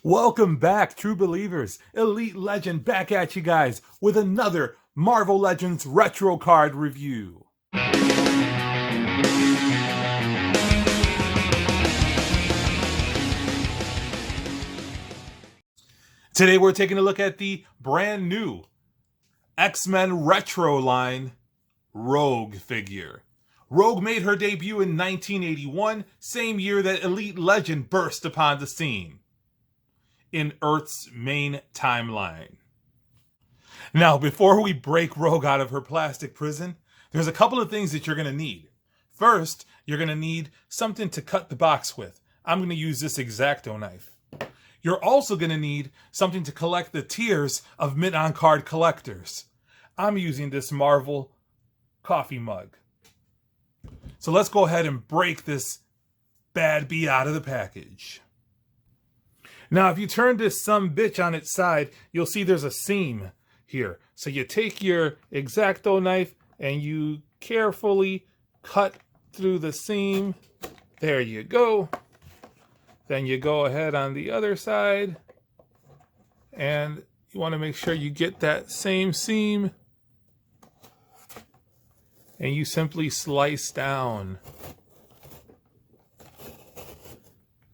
Welcome back, true believers. Elite Legend back at you guys with another Marvel Legends retro card review. Today we're taking a look at the brand new X-Men retro line Rogue figure. Rogue made her debut in 1981, same year that Elite Legend burst upon the scene in Earth's main timeline. Now, before we break Rogue out of her plastic prison, there's a couple of things that you're going to need. First, you're going to need something to cut the box with. I'm going to use this X-Acto knife. You're also going to need something to collect the tears of mint-on-card collectors. I'm using this Marvel coffee mug. So let's go ahead and break this bad bee out of the package. Now, if you turn this sumbitch on its side, you'll see there's a seam here. So you take your X-Acto knife and you carefully cut through the seam. There you go. Then you go ahead on the other side and you want to make sure you get that same seam and you simply slice down.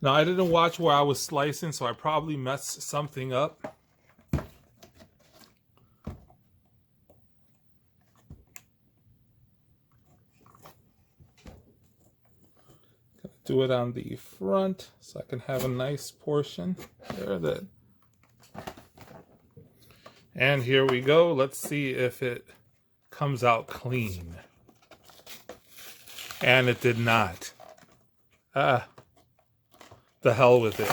Now, I didn't watch where I was slicing, so I probably messed something up. Do it on the front so I can have a nice portion there. And here we go. Let's see if it comes out clean. And it did not. The hell with it.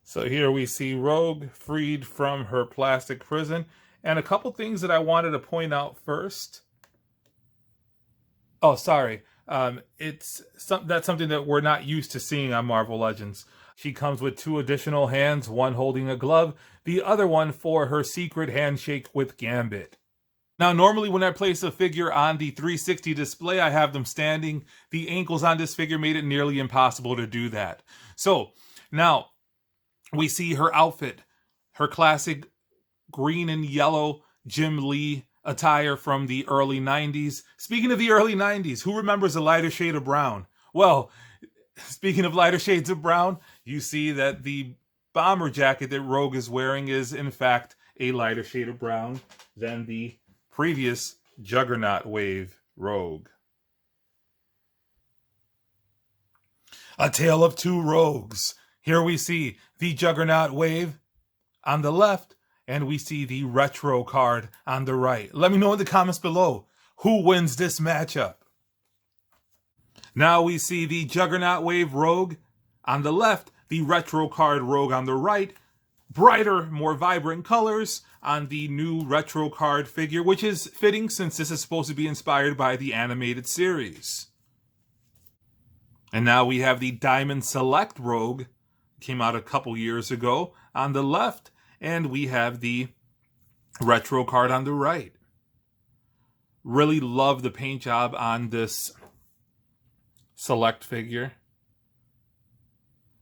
So here we see Rogue freed from her plastic prison. And a couple things that I wanted to point out first. Oh, sorry. That's something that we're not used to seeing on Marvel Legends. She comes with 2 additional hands, one holding a glove, the other one for her secret handshake with Gambit. Now, normally when I place a figure on the 360 display, I have them standing. The ankles on this figure made it nearly impossible to do that. So, now, we see her outfit, her classic green and yellow Jim Lee attire from the early 90s. Speaking of the early 90s, who remembers a lighter shade of brown? Well, speaking of lighter shades of brown, you see that the bomber jacket that Rogue is wearing is, in fact, a lighter shade of brown than the previous Juggernaut Wave Rogue. A tale of two rogues. Here we see the Juggernaut Wave on the left, and we see the retro card on the right. Let me know in the comments below who wins this matchup. Now we see the Juggernaut Wave Rogue on the left, the retro card Rogue on the right, brighter, more vibrant colors on the new retro card figure, which is fitting since this is supposed to be inspired by the animated series. And now we have the Diamond Select Rogue, came out a couple years ago, on the left, and we have the retro card on the right. Really love the paint job on this Select figure.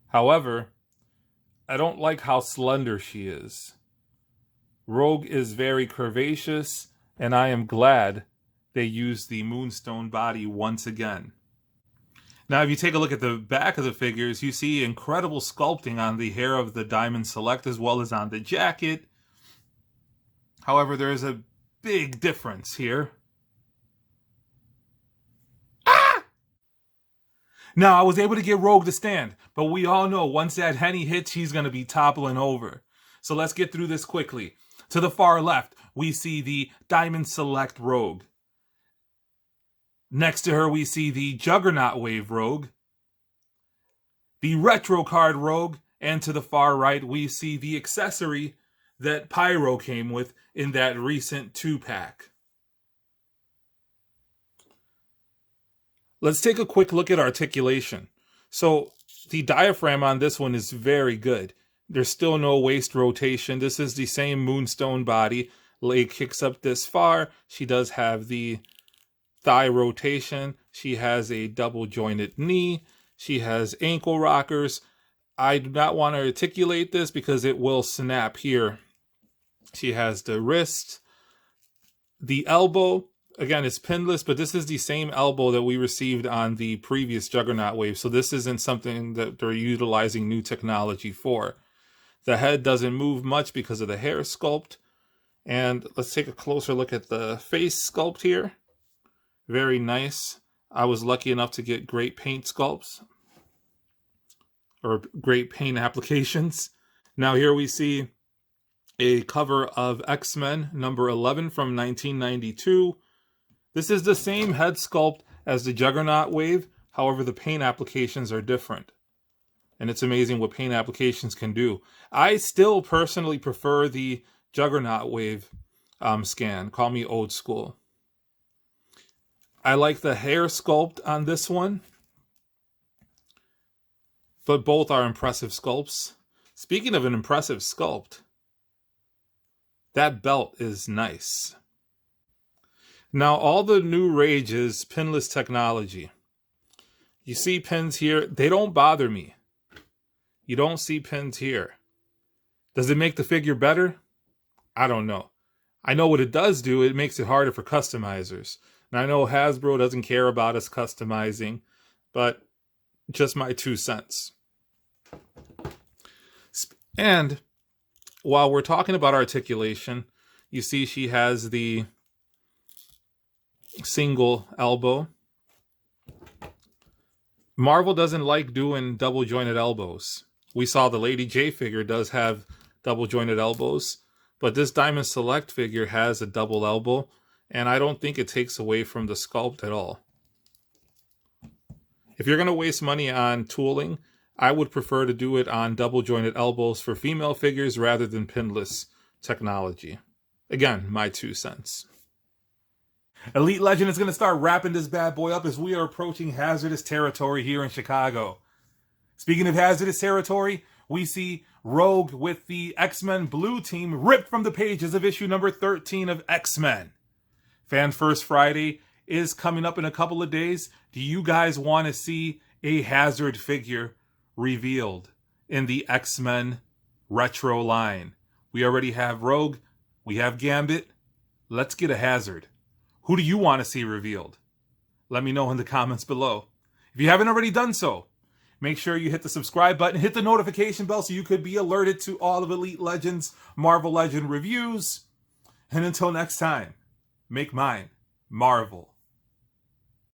However, I don't like how slender she is. Rogue is very curvaceous, and I am glad they used the Moonstone body once again. Now, if you take a look at the back of the figures, you see incredible sculpting on the hair of the Diamond Select as well as on the jacket. However, there is a big difference here. Now, I was able to get Rogue to stand, but we all know once that Henny hits, she's going to be toppling over. So let's get through this quickly. To the far left, we see the Diamond Select Rogue. Next to her, we see the Juggernaut Wave Rogue, the Retro Card Rogue, and to the far right, we see the accessory that Pyro came with in that recent 2-pack. Let's take a quick look at articulation. So the diaphragm on this one is very good. There's still no waist rotation. This is the same Moonstone body. leg kicks up this far. She does have the thigh rotation. She has a double jointed knee. She has ankle rockers. I do not want to articulate this because it will snap here. She has the wrist, the elbow. Again, it's pinless, but this is the same elbow that we received on the previous Juggernaut wave. So this isn't something that they're utilizing new technology for. The head doesn't move much because of the hair sculpt. And let's take a closer look at the face sculpt here. Very nice. I was lucky enough to get great paint sculpts, or great paint applications. Now here we see a cover of X-Men number 11 from 1992. This is the same head sculpt as the Juggernaut wave. However, the paint applications are different. And it's amazing what paint applications can do. I still personally prefer the Juggernaut wave scan. Call me old school. I like the hair sculpt on this one. But both are impressive sculpts. Speaking of an impressive sculpt, that belt is nice. Now, all the new rage is pinless technology. You see pins here. They don't bother me. You don't see pins here. Does it make the figure better? I don't know. I know what it does do. It makes it harder for customizers. And I know Hasbro doesn't care about us customizing, but just my 2 cents. And while we're talking about articulation, you see she has the single elbow. Marvel doesn't like doing double jointed elbows. We saw the Lady J figure does have double jointed elbows, but this Diamond Select figure has a double elbow, and I don't think it takes away from the sculpt at all. If you're going to waste money on tooling, I would prefer to do it on double jointed elbows for female figures rather than pinless technology. Again, my 2 cents. Elite Legend is going to start wrapping this bad boy up as we are approaching hazardous territory here in Chicago. Speaking of hazardous territory, we see Rogue with the X-Men Blue Team ripped from the pages of issue number 13 of X-Men. Fan First Friday is coming up in a couple of days. Do you guys want to see a Hazard figure revealed in the X-Men retro line? We already have Rogue. We have Gambit. Let's get a Hazard. Who do you want to see revealed? Let me know in the comments below. If you haven't already done so, make sure you hit the subscribe button, hit the notification bell so you could be alerted to all of Elite Legends Marvel Legend reviews. And until next time, make mine Marvel.